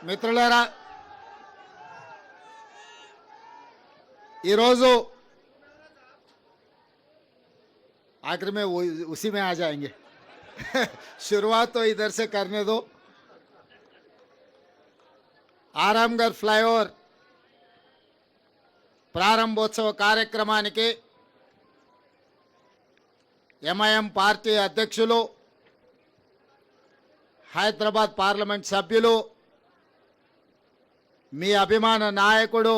మిత్రులారా ఈరోజు आखिर में उसी में आ जाएंगे शुरुआत तो इधर से करने दो। आरामगढ़ फ्लाईओवर ప్రారంభోత్సవ కార్యక్రమానికి ఎంఐఎం పార్టీ అధ్యక్షులు హైదరాబాద్ పార్లమెంట్ సభ్యులు మీ అభిమాన నాయకుడు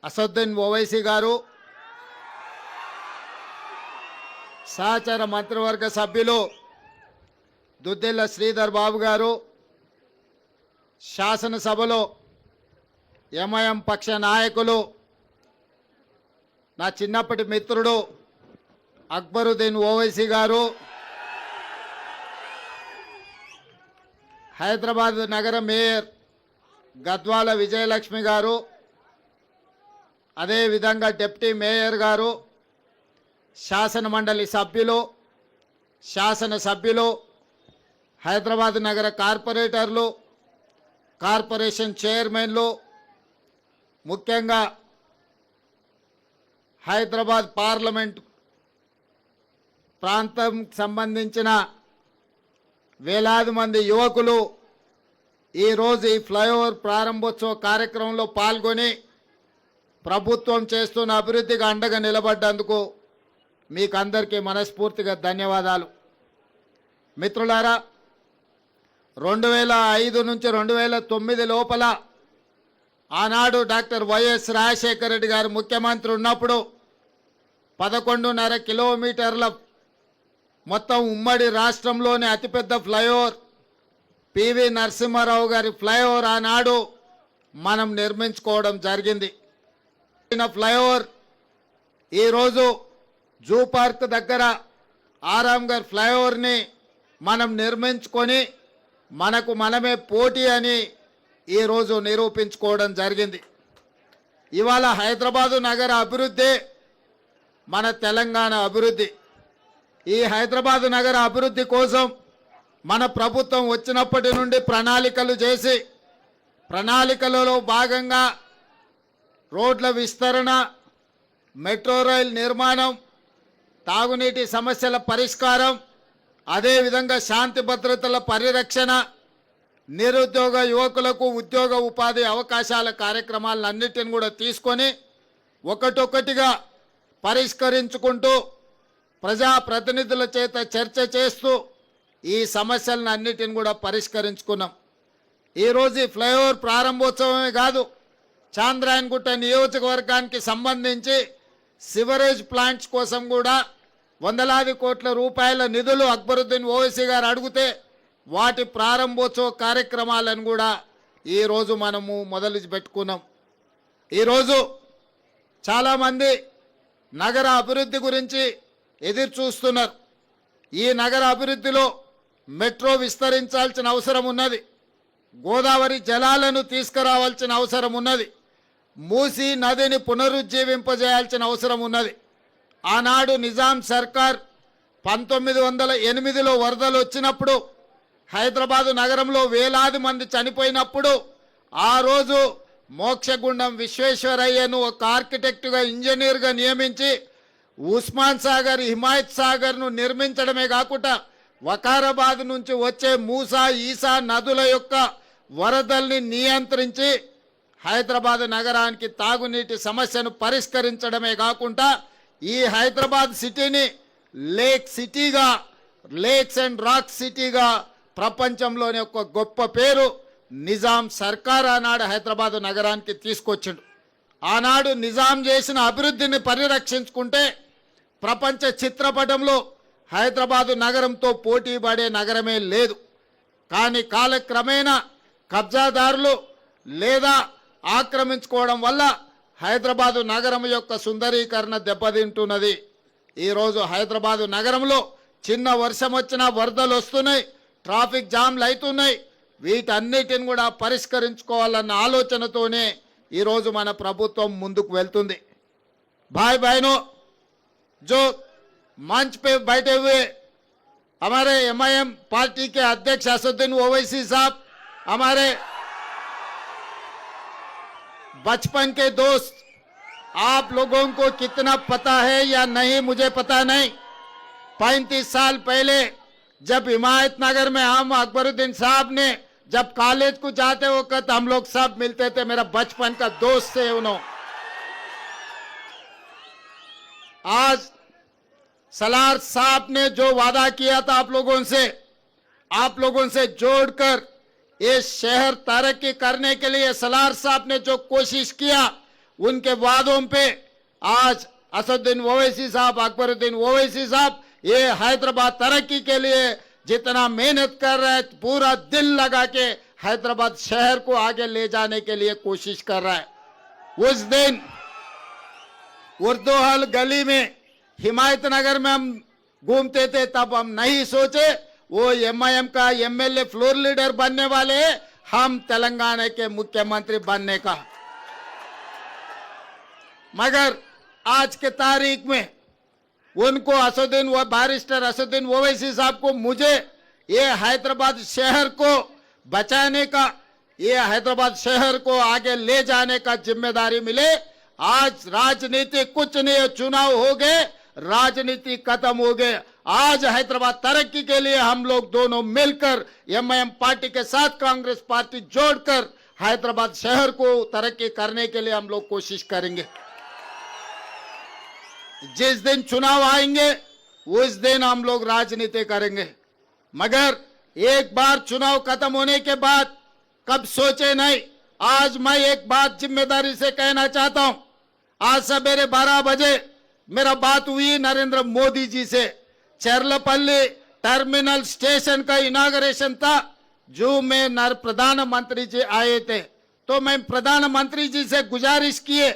అసదుద్దీన్ ఓవైసీ గారు, సహచర మంత్రివర్గ సభ్యులు దుద్దిల్ల శ్రీధర్ బాబు గారు, శాసనసభలో ఎంఐఎం పక్ష నాయకులు నా చిన్నప్పటి మిత్రుడు అక్బరుద్దీన్ ఓవైసీ గారు, హైదరాబాద్ నగర మేయర్ గద్వాల విజయలక్ష్మి గారు, అదేవిధంగా డిప్యూటీ మేయర్ గారు, శాసన మండలి సభ్యులు, శాసనసభ్యులు, హైదరాబాద్ నగర కార్పొరేటర్లు, కార్పొరేషన్ చైర్మన్లు, ముఖ్యంగా హైదరాబాద్ పార్లమెంట్ ప్రాంతం సంబంధించిన వేలాది మంది యువకులు ఈరోజు ఈ ఫ్లైఓవర్ ప్రారంభోత్సవ కార్యక్రమంలో పాల్గొని ప్రభుత్వం చేస్తున్న అభివృద్ధికి అండగా నిలబడ్డందుకు మీకు అందరికీ మనస్ఫూర్తిగా ధన్యవాదాలు. మిత్రులారా, 2005 నుంచి 2009 లోపల ఆనాడు డాక్టర్ వైఎస్ రాజశేఖర రెడ్డి గారు ముఖ్యమంత్రి ఉన్నప్పుడు 11.5 కిలోమీటర్ల మొత్తం ఉమ్మడి రాష్ట్రంలోని అతిపెద్ద ఫ్లైఓవర్ పివి నరసింహారావు గారి ఫ్లైఓవర్ ఆనాడు మనం నిర్మించుకోవడం జరిగింది. ఫ్లైఓవర్ ఈరోజు జూ పార్క్ దగ్గర ఆరాంగర్ ఫ్లైఓవర్ని మనం నిర్మించుకొని మనకు మనమే పోటీ అని ఈరోజు నిరూపించుకోవడం జరిగింది. ఇవాళ హైదరాబాదు నగర అభివృద్ధి మన తెలంగాణ అభివృద్ధి. ఈ హైదరాబాదు నగర అభివృద్ధి కోసం మన ప్రభుత్వం వచ్చినప్పటి నుండి ప్రణాళికలు చేసి ప్రణాళికలలో భాగంగా రోడ్ల విస్తరణ, మెట్రో రైల్ నిర్మాణం, తాగునీటి సమస్యల పరిష్కారం, అదేవిధంగా శాంతి భద్రతల పరిరక్షణ, నిరుద్యోగ యువకులకు ఉద్యోగ ఉపాధి అవకాశాల కార్యక్రమాలన్నిటిని కూడా తీసుకొని ఒకటొక్కటిగా పరిష్కరించుకుంటూ ప్రజాప్రతినిధుల చేత చర్చ చేస్తూ ఈ సమస్యలను అన్నిటిని కూడా పరిష్కరించుకున్నాం. ఈరోజు ఈ ఫ్లైఓవర్ ప్రారంభోత్సవమే కాదు, చాంద్రాయణగుట్ట నియోజకవర్గానికి సంబంధించి సివరేజ్ ప్లాంట్స్ కోసం కూడా వందలాది కోట్ల రూపాయల నిధులు అక్బరుద్దీన్ ఓవైసీ గారు అడిగితే వాటి ప్రారంభోత్సవ కార్యక్రమాలను కూడా ఈరోజు మనము మొదలు పెట్టుకున్నాం. ఈరోజు చాలామంది నగర అభివృద్ధి గురించి ఎదురు చూస్తున్నారు. ఈ నగర అభివృద్ధిలో మెట్రో విస్తరించాల్సిన అవసరం ఉన్నది, గోదావరి జలాలను తీసుకురావాల్సిన అవసరం ఉన్నది, మూసీ నదిని పునరుజ్జీవింపజేయాల్సిన అవసరం ఉన్నది. ఆనాడు నిజాం సర్కార్ 1908లో వరదలు వచ్చినప్పుడు హైదరాబాదు నగరంలో వేలాది మంది చనిపోయినప్పుడు ఆ రోజు మోక్షగుండం విశ్వేశ్వరయ్యను ఒక ఆర్కిటెక్టుగా, ఇంజనీర్గా నియమించి ఉస్మాన్ సాగర్, హిమాయత్ సాగర్ను నిర్మించడమే కాకుండా వకారాబాద్ నుంచి వచ్చే మూసా, ఈసా నదుల యొక్క వరదల్ని నియంత్రించి హైదరాబాద్ నగరానికి తాగునీటి సమస్యను పరిష్కరించడమే కాకుండా ఈ హైదరాబాద్ సిటీని లేక్ సిటీగా, లేక్స్ అండ్ రాక్ సిటీగా ప్రపంచంలోని ఒక గొప్ప పేరు నిజాం సర్కార్ ఆనాడు హైదరాబాద్ నగరానికి తీసుకొచ్చిండు. ఆనాడు నిజాం చేసిన అభివృద్ధిని పరిరక్షించుకుంటే ప్రపంచ చిత్రపటంలో హైదరాబాదు నగరంతో పోటీ పడే నగరమే లేదు. కానీ కాలక్రమేణా కబ్జాదారులు లేదా ఆక్రమించుకోవడం వల్ల హైదరాబాదు నగరం యొక్క సుందరీకరణ దెబ్బతింటున్నది. ఈరోజు హైదరాబాదు నగరంలో చిన్న వర్షం వచ్చినా వరదలు వస్తున్నాయి, ట్రాఫిక్ జామ్లు అవుతున్నాయి. వీటన్నిటిని కూడా పరిష్కరించుకోవాలన్న ఆలోచనతోనే ఈరోజు మన ప్రభుత్వం ముందుకు వెళ్తుంది. भाई बहनों, जो मंच पे बैठे हुए हमारे एमआईएम पार्टी के अध्यक्ष असदुद्दीन ओवैसी साहब, हमारे बचपन के दोस्त, आप लोगों को कितना पता है या नहीं मुझे पता नहीं, 35 साल पहले जब हिमायतनगर में हम अकबरुद्दीन साहब ने जब कॉलेज को जाते वक्त हम लोग सब मिलते थे, मेरा बचपन का दोस्त थे उन्होंने। आज सलार साहब ने जो वादा किया था आप लोगों से जोड़कर ये शहर तरक्की करने के लिए सलार साहब ने जो कोशिश किया, उनके वादों पे आज असदुद्दीन ओवैसी साहब, अकबरुद्दीन ओवैसी साहब ये हैदराबाद तरक्की के लिए जितना मेहनत कर रहे हैं, पूरा दिल लगा के हैदराबाद शहर को आगे ले जाने के लिए कोशिश कर रहा है। उस दिन उर्दू हॉल गली में हिमायतनगर में हम घूमते थे, तब हम नहीं सोचे वो एमआईएम का एमएलए फ्लोर लीडर बनने वाले हैं, हम तेलंगाना के मुख्यमंत्री बनने का। मगर आज के तारीख में उनको बैरिस्टर असदुद्दीन ओवैसी साहब को मुझे ये हैदराबाद शहर को बचाने का, ये हैदराबाद शहर को आगे ले जाने का जिम्मेदारी मिले। आज राजनीति कुछ नहीं, चुनाव हो गए, राजनीति खत्म हो गए। आज हैदराबाद तरक्की के लिए हम लोग दोनों मिलकर एमआईएम पार्टी के साथ कांग्रेस पार्टी जोड़कर हैदराबाद शहर को तरक्की करने के लिए हम लोग कोशिश करेंगे। जिस दिन चुनाव आएंगे उस दिन हम लोग राजनीति करेंगे, मगर एक बार चुनाव खत्म होने के बाद कब सोचे नहीं। आज मैं एक बात जिम्मेदारी से कहना चाहता हूं। आज सवेरे 12 बजे मेरा बात हुई नरेंद्र मोदी जी से। चरलपल्ली टर्मिनल स्टेशन का इनाग्रेशन था, जो में प्रधानमंत्री जी आए थे, तो मैं प्रधानमंत्री जी से गुजारिश किए,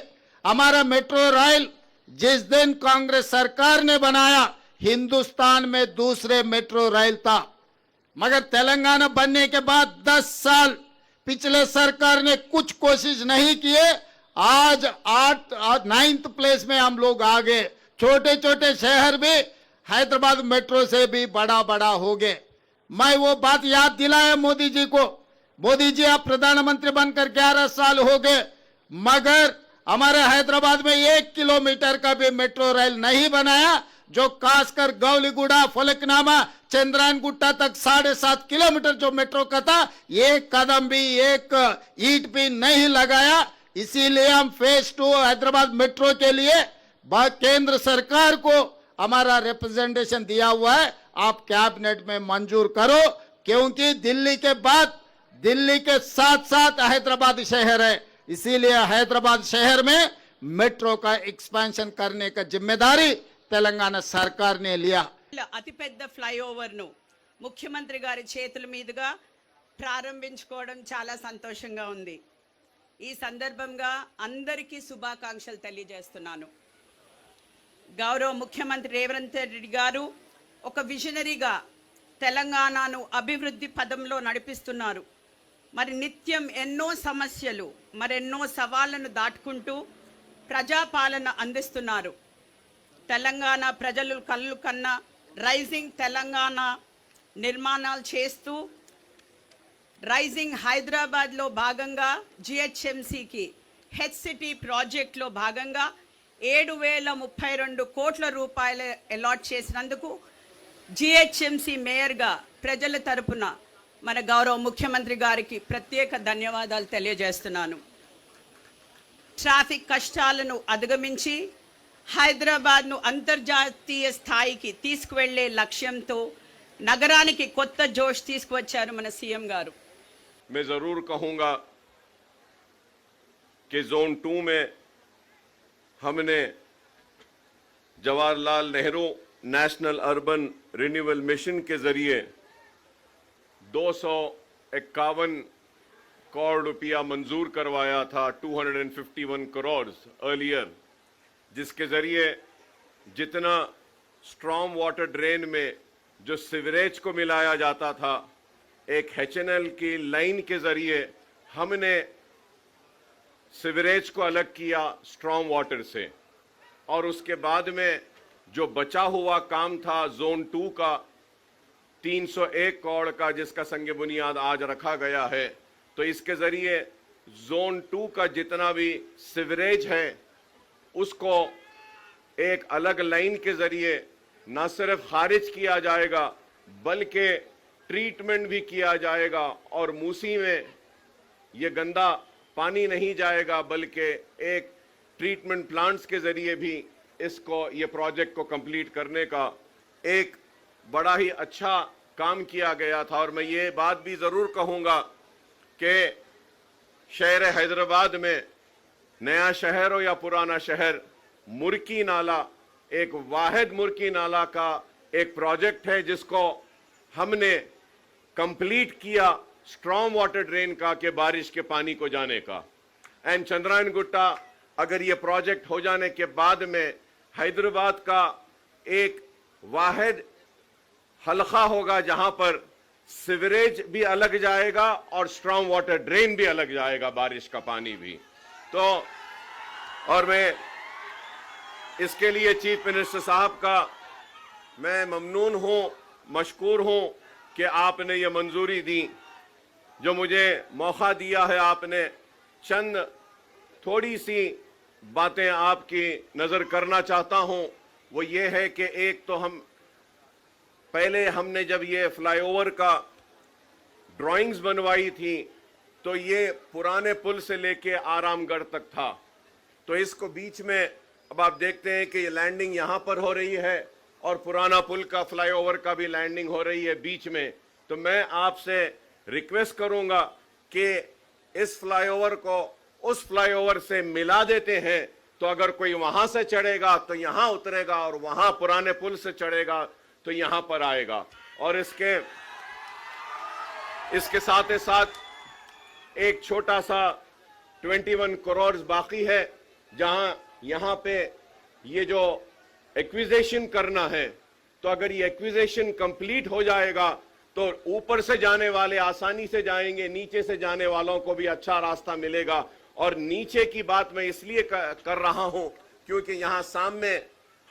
हमारा मेट्रो रेल जिस दिन कांग्रेस सरकार ने बनाया, हिंदुस्तान में दूसरे मेट्रो रेल था, मगर तेलंगाना बनने के बाद 10 साल पिछले सरकार ने कुछ कोशिश नहीं किए। आज 9th प्लेस में हम लोग आ गए। छोटे छोटे शहर भी हैदराबाद मेट्रो से भी बड़ा हो गए। मैं वो बात याद दिलाया मोदी जी को, मोदी जी आप प्रधानमंत्री बनकर 11 साल हो गए, मगर हमारे हैदराबाद में 1 किलोमीटर का भी मेट्रो रेल नहीं बनाया, जो खासकर गौलीगुड़ा, फलकनामा, चंद्रायन गुट्टा तक 7.5 किलोमीटर जो मेट्रो का था, एक कदम भी, एक ईंट भी नहीं लगाया। इसीलिए हम फेज 2 हैदराबाद मेट्रो के लिए केंद्र सरकार को हमारा रिप्रेजेंटेशन दिया हुआ है, आप कैबिनेट में मंजूर करो, क्योंकि दिल्ली के बाद दिल्ली के साथ साथ हैदराबाद शहर है, इसीलिए हैदराबाद शहर में मेट्रो का एक्सपेंशन करने का जिम्मेदारी తెలంగాణ సర్కార్ నే లియా। అతిపెద్ద ఫ్లైఓవర్ ను ముఖ్యమంత్రి గారి చేతుల మీదుగా ప్రారంభించుకోవడం చాలా సంతోషంగా ఉంది। ఈ సందర్భంగా అందరికీ శుభాకాంక్షలు తెలియజేస్తున్నాను। గౌరవ ముఖ్యమంత్రి రేవంత్ రెడ్డి గారు ఒక విజనరీగా తెలంగాణను అభివృద్ధి పదంలో నడిపిస్తున్నారు। మరి నిత్యం ఎన్నో సమస్యలు, మరెన్నో సవాళ్లను దాటుకుంటూ ప్రజాపాలన అందిస్తున్నారు। తెలంగాణ ప్రజలు కళ్ళు కన్న రైజింగ్ తెలంగాణ నిర్మాణాలు చేస్తూ రైజింగ్ హైదరాబాద్లో భాగంగా జిహెచ్ఎంసీకి హెచ్ సిటీ ప్రాజెక్టులో భాగంగా 7,032 కోట్ల రూపాయలు అలాట్ చేసినందుకు జిహెచ్ఎంసీ మేయర్గా ప్రజల తరపున మన గౌరవ ముఖ్యమంత్రి గారికి ప్రత్యేక ధన్యవాదాలు తెలియజేస్తున్నాను। ట్రాఫిక్ కష్టాలను అధిగమించి హైదరాబాద్ను అంతర్జాతీయ స్థాయికి తీసుకువెళ్లే లక్ష్యంతో నగరానికి కొత్త జోష్ తీసుకువచ్చారు మన సీఎం గారు। मैं जरूर कहूंगा कि जोन 2 में हमने Jawaharlal Nehru national urban renewal mission के जरिए 251 करोड़ रुपया मंजूर करवाया था, 251 करोड़ अर्लियर, जिसके ज़रिए जितना स्ट्रॉम वाटर ड्रेन में जो सीवरेज को मिलाया जाता था, एक HNL की लाइन के ज़रिए हमने सीवरेज को अलग किया स्ट्रॉम वाटर से, और उसके बाद में जो बचा हुआ काम था जोन 2 का 301 करोड़ का, जिसका संग बुनियाद आज रखा गया है, तो इसके जरिए जोन 2 का जितना भी सीवरेज है उसको एक अलग लाइन के जरिए न सिर्फ खारिज किया जाएगा बल्कि ट्रीटमेंट भी किया जाएगा और मूसी में ये गंदा पानी नहीं जाएगा बल्कि एक ट्रीटमेंट प्लांट्स के जरिए भी इसको ये प्रोजेक्ट को कंप्लीट करने का एक बड़ा ही अच्छा काम किया गया था। और मैं ये बात भी ज़रूर कहूँगा कि शहर हैदराबाद में नया शहर हो या पुराना शहर, मुर्की नाला एक वाहिद मुर्की नाला का एक प्रोजेक्ट है जिसको हमने कंप्लीट किया स्ट्रॉन्ग वाटर ड्रेन का के बारिश के पानी को जाने का। एंड चंद्रायन गुट्टा अगर ये प्रोजेक्ट हो जाने के बाद में हैदराबाद का एक वाहिद हलका होगा जहां पर सीवरेज भी अलग जाएगा और स्ट्रॉन्ग वाटर ड्रेन भी अलग जाएगा, बारिश का पानी भी। तो और मैं इसके लिए चीफ मिनिस्टर साहब का मैं ममनून हूं, मशकूर हूं कि आपने ये मंजूरी दी, जो मुझे मौका दिया है। आपने चंद थोड़ी सी बातें आपकी नज़र करना चाहता हूं, वो ये है कि एक तो पहले हमने जब ये फ्लाईओवर का ड्राइंग्स बनवाई थी तो ये पुराने पुल से लेके आरामगढ़ तक था, तो इसको बीच में अब आप देखते हैं कि ये लैंडिंग यहाँ पर हो रही है और पुराना पुल का फ्लाईओवर का भी लैंडिंग हो रही है बीच में। तो मैं आपसे रिक्वेस्ट करूंगा कि इस फ्लाईओवर को उस फ्लाईओवर से मिला देते हैं, तो अगर कोई वहां से चढ़ेगा तो यहां उतरेगा और वहां पुराने पुल से चढ़ेगा तो यहां पर आएगा। और इसके साथ ही साथ एक छोटा सा 21 करोड़ बाकी है, जहां यहां पे ये जो एक्विजिशन करना है, तो अगर ये एक्विजिशन कंप्लीट हो जाएगा तो ऊपर से जाने वाले आसानी से जाएंगे, नीचे से जाने वालों को भी अच्छा रास्ता मिलेगा। और नीचे की बात मैं इसलिए कर रहा हूं क्योंकि यहां सामने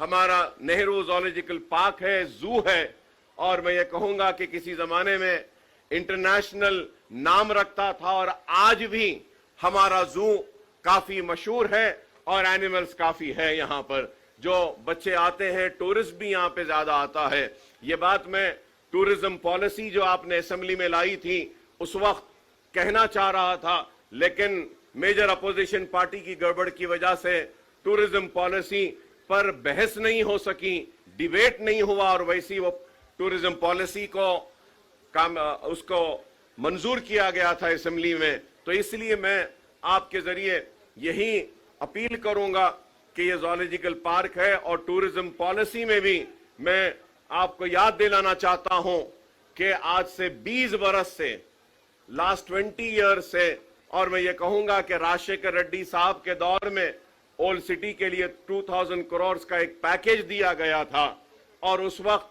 हमारा नेहरू ज़ूलॉजिकल पार्क है, जू है, और मैं ये कहूंगा कि किसी जमाने में इंटरनेशनल नाम रखता था और आज भी हमारा जू काफी मशहूर है और एनिमल्स काफी है। यहाँ पर जो बच्चे आते हैं, टूरिस्ट भी यहाँ पे ज्यादा आता है। ये बात मैं टूरिज्म पॉलिसी जो आपने असेंबली में लाई थी उस वक्त कहना चाह रहा था, लेकिन मेजर अपोजिशन पार्टी की गड़बड़ की वजह से टूरिज्म पॉलिसी पर बहस नहीं हो सकी, डिबेट नहीं हुआ और वैसी वो टूरिज्म पॉलिसी को उसको मंजूर किया गया था असेंबली में। तो इसलिए मैं आपके जरिए यही अपील करूंगा कि ये ज़ूलॉजिकल पार्क है और टूरिज्म पॉलिसी में भी मैं आपको याद दिलाना चाहता हूं कि आज से 20 बरस से, लास्ट 20 ईयर्स से, और मैं ये कहूंगा कि राजशेखर रेड्डी साहब के दौर में ओल्ड सिटी के लिए 2000 करोड़ का एक पैकेज दिया गया था और उस वक्त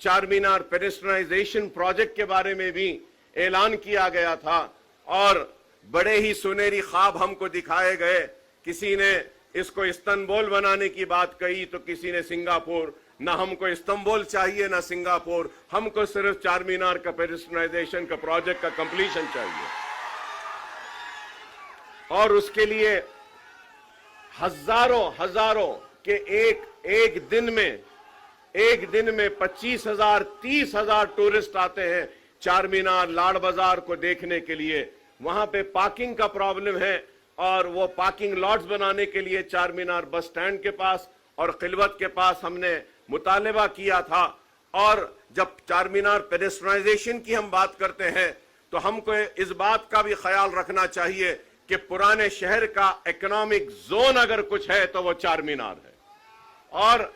चार मीनार पेडेस्ट्रियनाइजेशन प्रोजेक्ट के बारे में भी ऐलान किया गया था और बड़े ही सुनहरी ख्वाब हमको दिखाए गए। किसी ने इसको इस्तांबुल बनाने की बात कही तो किसी ने सिंगापुर। ना हमको इस्तांबुल चाहिए ना सिंगापुर, हमको सिर्फ चार मीनार का पेडेस्ट्रियनाइजेशन का प्रोजेक्ट का कंप्लीशन चाहिए। और उसके लिए हजारों के एक दिन में 25,000 30,000 टूरिस्ट आते हैं चार मीनार, लाड़ बाजार को देखने के लिए। वहां पे पार्किंग का प्रॉब्लम है और वो पार्किंग लॉट्स बनाने के लिए चार मीनार बस स्टैंड के पास और खिलवत के पास हमने मुतालिबा किया था। और जब चार मीनार पेडेस्ट्रियनाइजेशन की हम बात करते हैं तो हमको इस बात का भी ख्याल रखना चाहिए कि पुराने शहर का इकोनॉमिक जोन अगर कुछ है तो वो चार मीनार है, और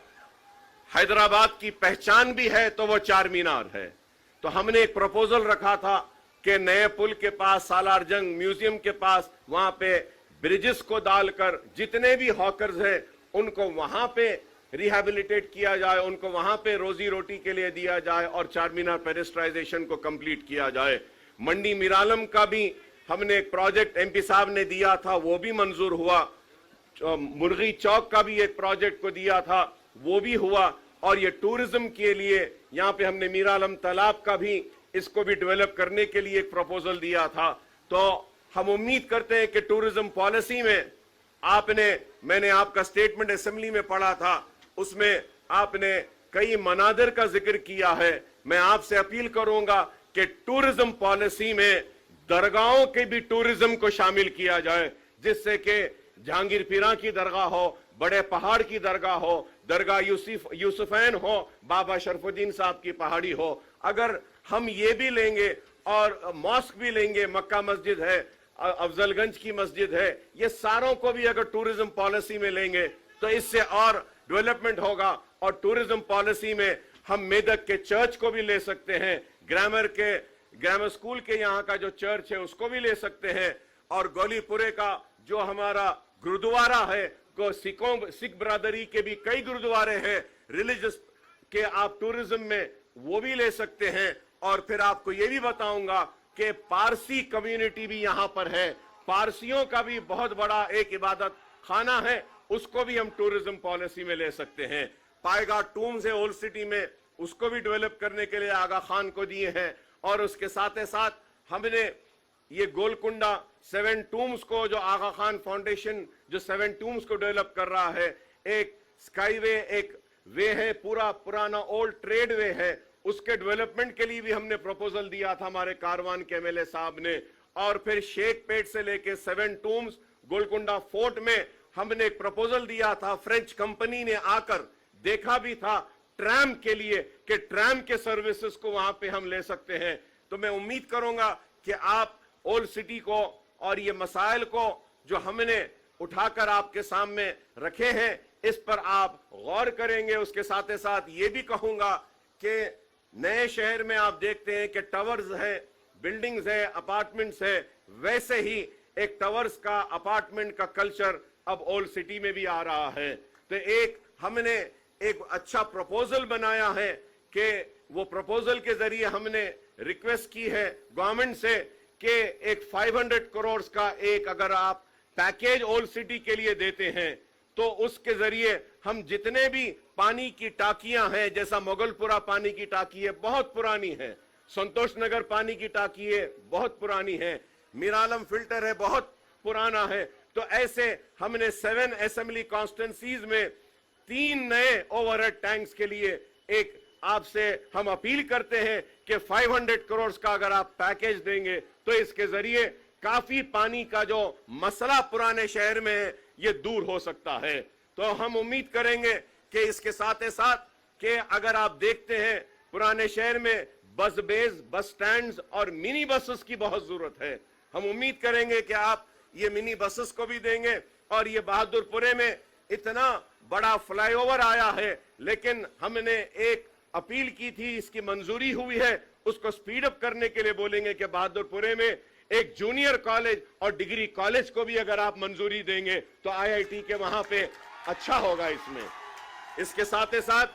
हैदराबाद की पहचान भी है तो वो चार मीनार है। तो हमने एक प्रपोजल रखा था कि नए पुल के पास, सालार जंग म्यूजियम के पास, वहां पे ब्रिजेस को डालकर जितने भी हॉकर्स हैं उनको वहां पे रिहैबिलिटेट किया जाए, उनको वहां पे रोजी रोटी के लिए दिया जाए और चार मीनार पेडेस्ट्रियनाइजेशन को कंप्लीट किया जाए। मंडी मिरालम का भी हमने एक प्रोजेक्ट एमपी साहब ने दिया था, वो भी मंजूर हुआ। मुर्गी चौक का भी एक प्रोजेक्ट को दिया था, वो भी हुआ। और ये टूरिज्म के लिए यहाँ पे हमने मीरालम तालाब का भी, इसको भी डेवलप करने के लिए एक प्रपोजल दिया था। तो हम उम्मीद करते हैं कि टूरिज्म पॉलिसी में मैंने आपका स्टेटमेंट असेंबली में पढ़ा था, उसमें आपने कई मनादिर का जिक्र किया है। मैं आपसे अपील करूंगा कि टूरिज्म पॉलिसी में दरगाहों के भी टूरिज्म को शामिल किया जाए, जिससे कि जहांगीर पीरा की दरगाह हो, बड़े पहाड़ की दरगाह हो, दरगाह यूसुफैन हो, बाबा शरफुद्दीन साहब की पहाड़ी हो। अगर हम ये भी लेंगे और मॉस्क भी लेंगे, मक्का मस्जिद है, अफजलगंज की मस्जिद है, ये सारों को भी अगर टूरिज्म पॉलिसी में लेंगे तो इससे और डेवलपमेंट होगा। और टूरिज्म पॉलिसी में हम मेदक के चर्च को भी ले सकते हैं, ग्रामर स्कूल के यहाँ का जो चर्च है उसको भी ले सकते हैं, और गोलीपुरे का जो हमारा गुरुद्वारा है, सिख बरादरी के भी कई गुरुद्वारे हैं रिलीजियस के, आप टूरिज्म में वो भी ले सकते हैं। और फिर आपको ये भी बताऊंगा कि पारसी कम्युनिटी भी यहां पर है, पारसियों का भी बहुत बड़ा एक इबादत खाना है, उसको भी हम टूरिज्म पॉलिसी में ले सकते हैं। पाएगा टूम्स है ओल्ड सिटी में, उसको भी डेवलप करने के लिए आगा खान को दिए हैं। और उसके साथ साथ हमने ये गोलकुंडा 7 टूम्स को, जो आगा खान फाउंडेशन जो 7 टूम्स को डेवलप कर रहा है, एक स्काईवे, एक वे है, पूरा पुराना ओल्ड ट्रेड वे है, उसके डेवलपमेंट के लिए भी हमने प्रपोजल दिया था हमारे कारवान के एमएलए साहब ने। और फिर शेख पेट से लेके 7 टूम्स गोलकुंडा फोर्ट में हमने एक प्रपोजल दिया था, फ्रेंच कंपनी ने आकर देखा भी था ट्रैम के लिए कि ट्रैम के सर्विसेज को वहां पे हम ले सकते हैं। तो मैं उम्मीद करूंगा कि आप ओल्ड सिटी को और ये मसाइल को जो हमने उठाकर आपके सामने रखे हैं, इस पर आप गौर करेंगे। उसके साथ साथ ये भी कहूंगा कि नए शहर में आप देखते हैं कि टावर्स है, बिल्डिंग्स है, अपार्टमेंट्स है, वैसे ही एक टावर्स का, अपार्टमेंट का कल्चर अब ओल्ड सिटी में भी आ रहा है। तो हमने एक अच्छा प्रपोजल बनाया है कि वो प्रपोजल के जरिए हमने रिक्वेस्ट की है गवर्नमेंट से कि एक 500 करोड़ का एक अगर आप पैकेज ओल्ड सिटी के लिए देते हैं तो उसके जरिए हम जितने भी पानी की टाकियां हैं, जैसा मोगलपुरा पानी की टाकी है, बहुत पुरानी है, संतोष नगर पानी की टाकी है, बहुत पुरानी है, मीरालम फिल्टर है, बहुत पुराना है। तो ऐसे हमने 7 असेंबली कॉन्स्टिट्यूंसीज में 3 नए ओवरहेड टैंक्स के लिए एक आपसे हम अपील करते हैं कि 500 करोड़ का अगर आप पैकेज देंगे तो इसके जरिए काफी पानी का जो मसला पुराने शहर में है ये दूर हो सकता है। तो हम उम्मीद करेंगे कि इसके साथ साथ कि अगर आप देखते हैं पुराने शहर में बस बेस, बस स्टैंड्स और मिनी बसेस की बहुत जरूरत है। हम उम्मीद करेंगे कि आप ये मिनी बसेस को भी देंगे। और ये बहादुरपुरे में इतना बड़ा फ्लाईओवर आया है, लेकिन हमने एक अपील की थी, इसकी मंजूरी हुई है, उसको स्पीड अप करने के लिए बोलेंगे कि बहादुरपुरे में एक जूनियर कॉलेज और डिग्री कॉलेज को भी अगर आप मंजूरी देंगे तो आईआईटी के वहां पे अच्छा होगा इसमें। इसके साथ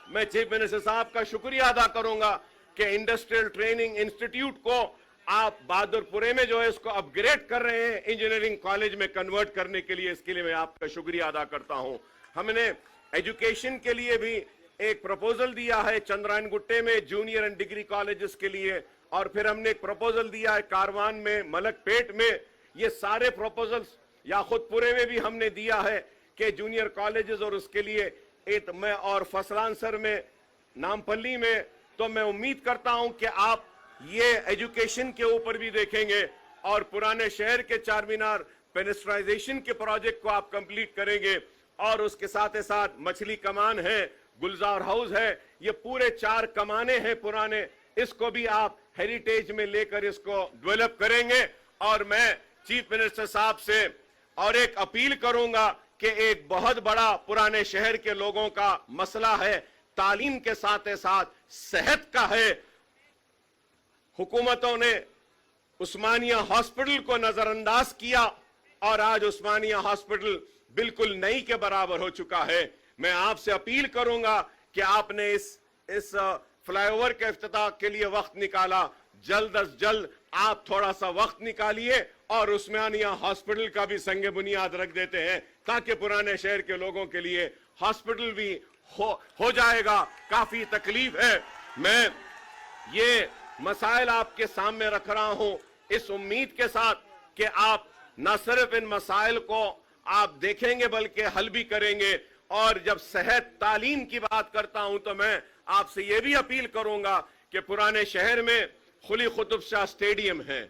मैं चीफ मिनिस्टर साहब का शुक्रिया अदा करूंगा कि इंडस्ट्रियल ट्रेनिंग इंस्टीट्यूट को आप बहादुरपुरे में जो है इसको अपग्रेड कर रहे हैं, इंजीनियरिंग कॉलेज में कन्वर्ट करने के लिए, इसके लिए मैं आपका शुक्रिया अदा करता हूं। हमने एजुकेशन के लिए भी एक प्रपोजल दिया है चंद्रायन गुट्टे में जूनियर एंड डिग्री कॉलेजेस के लिए, और फिर हमने एक प्रपोजल दिया है कारवान में, मलकपेट में। ये सारे प्रपोजल्स याखुतपुरे में भी हमने दिया है कि जूनियर कॉलेजेस और उसके लिए एक में, और फसलांसर में, नामपल्ली में। तो मैं उम्मीद करता हूं कि आप ये एजुकेशन के ऊपर भी देखेंगे और पुराने शहर के चार मीनार पेनिस्ट्राइजेशन के प्रोजेक्ट को आप कंप्लीट करेंगे। और उसके साथ मछली कमान है, गुलजार हाउस है, ये पूरे 4 कमाने हैं पुराने, इसको भी आप हेरिटेज में लेकर इसको डेवलप करेंगे। और मैं चीफ मिनिस्टर साहब से और एक अपील करूंगा कि एक बहुत बड़ा पुराने शहर के लोगों का मसला है, तालीम के साथ सेहत का है। हुकूमतों ने उस्मानिया हॉस्पिटल को नजरअंदाज किया और आज उस्मानिया हॉस्पिटल बिल्कुल नई के बराबर हो चुका है। मैं आपसे अपील करूंगा कि आपने इस फ्लाईओवर के इफ्तिताह के लिए वक्त निकाला, जल्द अज जल्द आप थोड़ा सा वक्त निकालिए और उस्मानिया हॉस्पिटल का भी संगे बुनियाद रख देते हैं, ताकि पुराने शहर के लोगों के लिए हॉस्पिटल भी हो जाएगा। काफी तकलीफ है। मैं ये मसाइल आपके सामने रख रहा हूं इस उम्मीद के साथ कि आप न सिर्फ इन मसाइल को आप देखेंगे बल्कि हल भी करेंगे। और जब सेहत तालीम की बात करता हूं तो मैं आपसे यह भी अपील करूंगा कि पुराने शहर में खुली कुतुब शाह स्टेडियम है।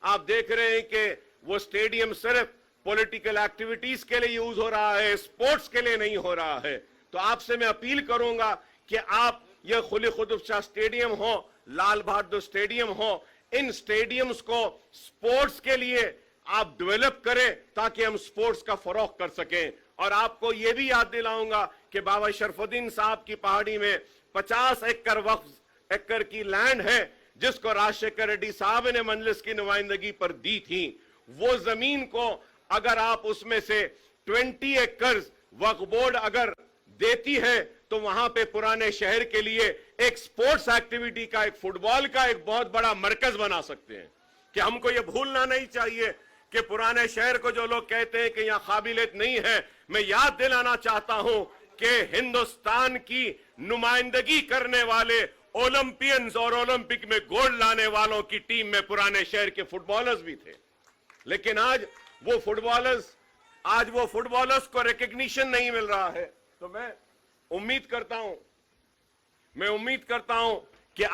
आप देख रहे हैं कि वो स्टेडियम सिर्फ पॉलिटिकल एक्टिविटीज के लिए यूज हो रहा है, स्पोर्ट्स के लिए नहीं हो रहा है। तो आपसे मैं अपील करूंगा कि आप ये खुली कुतुब शाह स्टेडियम हो, लाल बहादुर स्टेडियम हो, इन स्टेडियम्स को स्पोर्ट्स के लिए आप डेवलप करें ताकि हम स्पोर्ट्स का फरोग कर सकें। और आपको यह भी याद दिलाऊंगा कि बाबा शरफुद्दीन साहब की पहाड़ी में 50 एकड़ वक्फ एकड़ की लैंड है जिसको राजशेखर रेड्डी साहब ने मजलिस की नुमाइंदगी पर दी थी। वो जमीन को अगर आप उसमें से 20 एकड़ वक्फ बोर्ड अगर देती है तो वहां पे पुराने शहर के लिए एक स्पोर्ट्स एक्टिविटी का, एक फुटबॉल का एक बहुत बड़ा मरकज बना सकते हैं। कि हमको ये भूलना नहीं चाहिए कि पुराने शहर को जो लोग कहते हैं कि यहां काबिलियत नहीं है, मैं याद दिलाना चाहता हूं कि हिंदुस्तान की नुमाइंदगी करने वाले ओलंपियंस और ओलंपिक में गोल्ड लाने वालों की टीम में पुराने शहर के फुटबॉलर्स भी थे। लेकिन आज वो फुटबॉलर्स को रिकग्निशन नहीं मिल रहा है। तो मैं उम्मीद करता हूं कि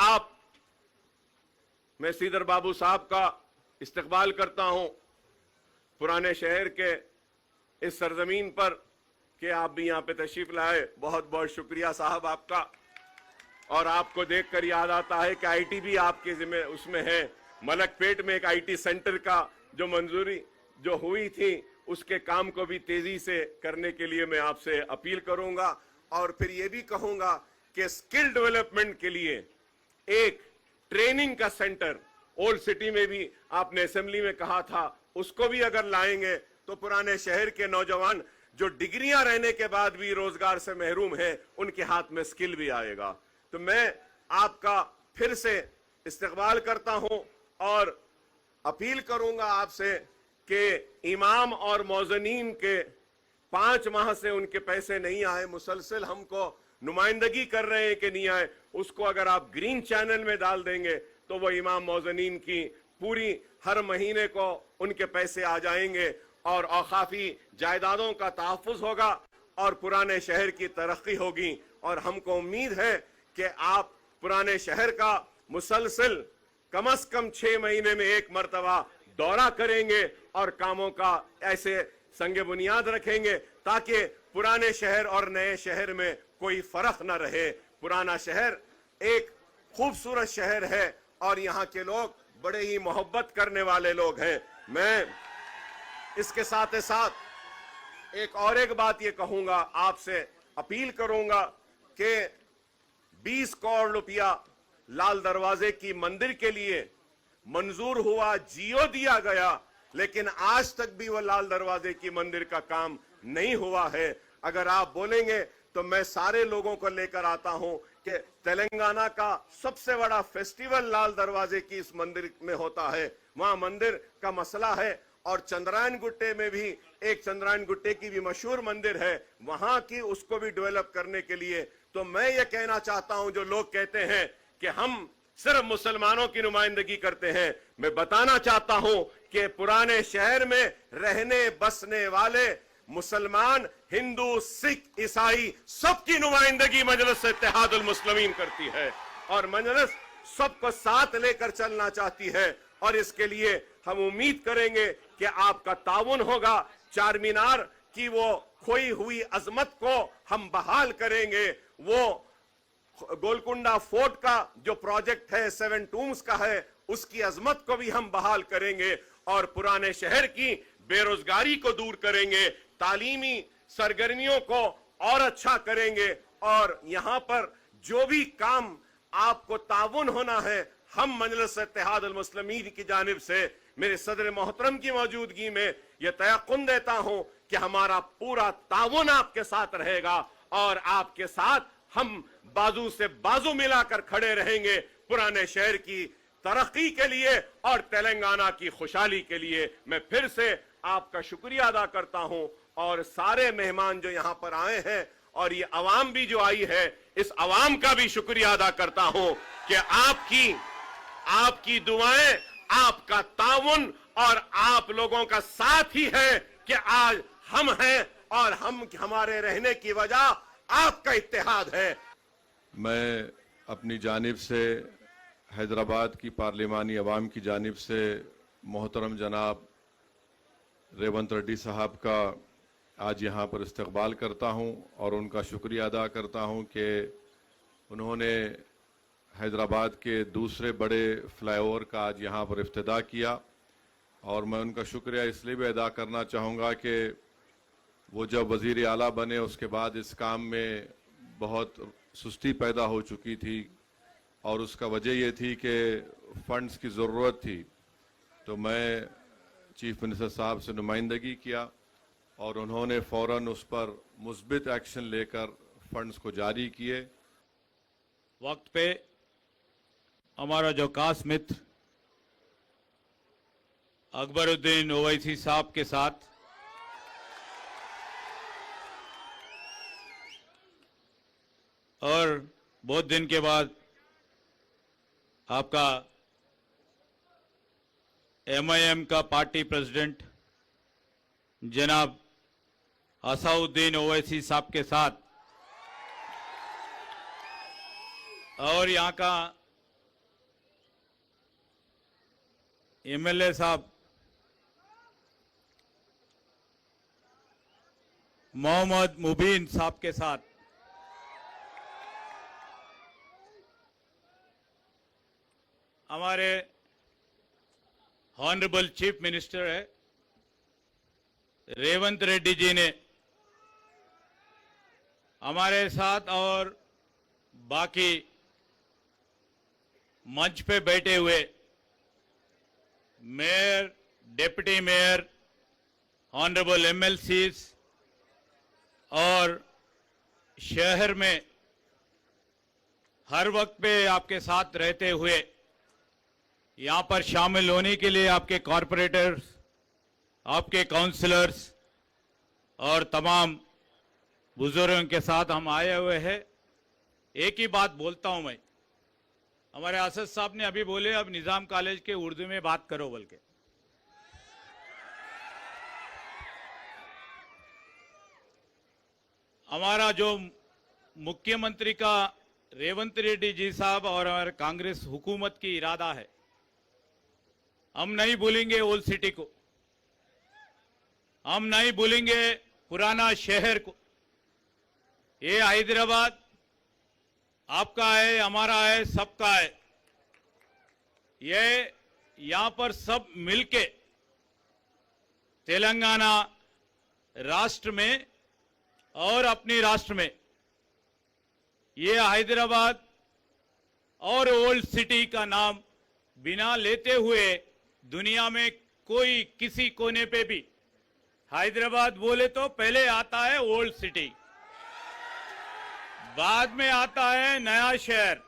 मैं सीदर बाबू साहब का इस्तकबाल करता हूं पुराने शहर के इस सरजमीन पर कि आप भी यहां पे तशरीफ लाए। बहुत बहुत शुक्रिया साहब आपका। और आपको देखकर याद आता है कि आईटी भी आपके जिम्मे उसमें है। मलकपेट में एक आईटी सेंटर का जो मंजूरी जो हुई थी उसके काम को भी तेजी से करने के लिए मैं आपसे अपील करूंगा। और फिर यह भी कहूंगा कि स्किल डेवलपमेंट के लिए एक ट्रेनिंग का सेंटर ओल्ड सिटी में भी आपने असेंबली में कहा था, उसको भी अगर लाएंगे तो पुराने शहर के नौजवान जो डिग्रियां रहने के बाद भी रोजगार से महरूम हैं उनके हाथ में स्किल भी आएगा। तो मैं आपका फिर से इस्तकबाल करता हूं और अपील करूंगा आपसे कि इमाम और मौजनीन के 5 माह से उनके पैसे नहीं आए, मुसलसल हमको नुमाइंदगी कर रहे हैं कि नहीं आए, उसको अगर आप ग्रीन चैनल में डाल देंगे तो वो इमाम मौजनीन की पूरी हर महीने को उनके पैसे आ जाएंगे और औकाफी जायदादों का तहफ़्फ़ुज़ होगा और पुराने शहर की तरक्की होगी। और हमको उम्मीद है कि आप पुराने शहर का मुसलसल कम से कम 6 महीने में एक मरतबा दौरा करेंगे और कामों का ऐसे संगे बुनियाद रखेंगे ताकि पुराने शहर और नए शहर में कोई फर्क न रहे। पुराना शहर एक खूबसूरत शहर है और यहाँ के लोग बड़े ही मोहब्बत करने वाले लोग हैं। मैं इसके साथ साथ एक बात ये कहूंगा, आपसे अपील करूंगा कि 20 करोड़ रुपया लाल दरवाजे की मंदिर के लिए मंजूर हुआ, जियो दिया गया, लेकिन आज तक भी वो लाल दरवाजे की मंदिर का काम नहीं हुआ है। अगर आप बोलेंगे तो मैं सारे लोगों को लेकर आता हूं कि तेलंगाना का सबसे बड़ा फेस्टिवल लाल दरवाजे की इस मंदिर में होता है। वहां मंदिर का मसला है और चंद्रायन गुट्टे में भी एक चंद्रायन गुट्टे की भी मशहूर मंदिर है, वहां की उसको भी डेवलप करने के लिए। तो मैं ये कहना चाहता हूं, जो लोग कहते हैं कि हम सिर्फ मुसलमानों की नुमाइंदगी करते हैं, मैं बताना चाहता हूं कि पुराने शहर में रहने बसने वाले मुसलमान, हिंदू, सिख, ईसाई सबकी नुमाइंदगी मजलिस इत्तेहादुल मुस्लिमीन करती है और मजलिस सबको साथ लेकर चलना चाहती है। और इसके लिए हम उम्मीद करेंगे कि आपका ताउन होगा। चार मीनार की वो खोई हुई अजमत को हम बहाल करेंगे। वो गोलकुंडा फोर्ट का जो प्रोजेक्ट है 7 टूम्स का है, उसकी अजमत को भी हम बहाल करेंगे और पुराने शहर की बेरोजगारी को दूर करेंगे, तालीमी सरगर्मियों को और अच्छा करेंगे। और यहां पर जो भी काम आपको ताउन होना है, हम मजलिस इत्तेहादुल मुस्लिमीन की जानिब से मेरे सदर मोहतरम की मौजूदगी में यह तयक़ुन देता हूं कि हमारा पूरा ताउन आपके साथ रहेगा और आपके साथ हम बाजू से बाजू मिलाकर खड़े रहेंगे पुराने शहर की तरक्की के लिए और तेलंगाना की खुशहाली के लिए। मैं फिर से आपका शुक्रिया अदा करता हूं और सारे मेहमान जो यहां पर आए हैं और ये अवाम भी जो आई है, इस अवाम का भी शुक्रिया अदा करता हूं कि आपकी दुआएं आपका ताउन और आप लोगों का साथ ही है कि आज हम हैं और हमारे रहने की वजह आपका इत्तेहाद है। मैं अपनी जानिब से हैदराबाद की पार्लिमानी अवाम की जानिब से मोहतरम जनाब रेवंत रेड्डी साहब का आज यहाँ पर इस्तकबाल करता हूँ और उनका शुक्रिया अदा करता हूँ कि उन्होंने हैदराबाद के दूसरे बड़े फ्लाईओवर का आज यहाँ पर इफ्तिदा किया। और मैं उनका शुक्रिया इसलिए भी अदा करना चाहूँगा कि वो जब वज़ीर आला बने उसके बाद इस काम में बहुत सुस्ती पैदा हो चुकी थी और उसका वजह ये थी कि फ़ंड्स की ज़रूरत थी। तो मैं चीफ मिनिस्टर साहब से नुमाइंदगी किया और उन्होंने फ़ौरन उस पर मुस्बित एक्शन लेकर फ़ंड्स को जारी किए। वक्त पे हमारा जो खास मित्र अकबरुद्दीन ओवैसी साहब के साथ और बहुत दिन के बाद आपका MIM का पार्टी प्रेसिडेंट जनाब असाउद्दीन ओवैसी साहब के साथ और यहाँ का MLA साहब मोहम्मद मुबीन साहब के साथ हमारे ऑनरेबल चीफ मिनिस्टर है रेवंत रेड्डी जी ने हमारे साथ और बाकी मंच पे बैठे हुए mayor, deputy mayor, honourable MLCs और शहर में हर वक्त पे आपके साथ रहते हुए यहाँ पर शामिल होने के लिए आपके कॉरपोरेटर्स, आपके काउंसलर्स और तमाम बुजुर्गों के साथ हम आए हुए हैं। एक ही बात बोलता हूं मैं, हमारे असद साहब ने अभी बोले अब निजाम कॉलेज के उर्दू में बात करो बोल के। हमारा जो मुख्यमंत्री का रेवंत रेड्डी जी साहब और हमारे कांग्रेस हुकूमत की इरादा है, हम नहीं भूलेंगे ओल्ड सिटी को, हम नहीं भूलेंगे पुराना शहर को। ये हैदराबाद आपका है, हमारा है, सबका है। ये यहां पर सब मिलके तेलंगाना राष्ट्र में और अपनी राष्ट्र में ये हैदराबाद और ओल्ड सिटी का नाम बिना लेते हुए दुनिया में कोई किसी कोने पे भी हैदराबाद बोले तो पहले आता है ओल्ड सिटी, बाद में आता है नया शहर,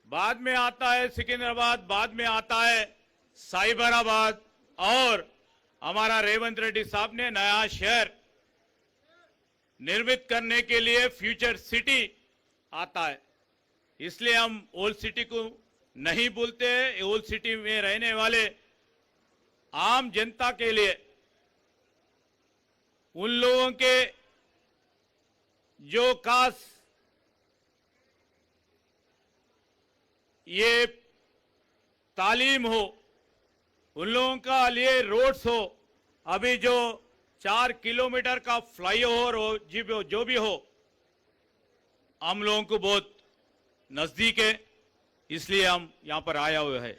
बाद में आता है सिकंदराबाद, बाद में आता है साइबराबाद और हमारा रेवंत रेड्डी साहब ने नया शहर निर्मित करने के लिए फ्यूचर सिटी आता है। इसलिए हम ओल्ड सिटी को नहीं भूलते हैं। ओल्ड सिटी में रहने वाले आम जनता के लिए, उन लोगों के जो खास ये तालीम हो, उन लोगों का लिए रोड्स हो, अभी जो 4 किलोमीटर का फ्लाईओवर हो, जो भी हो, हम लोगों को बहुत नजदीक है, इसलिए हम यहां पर आया हुए हैं।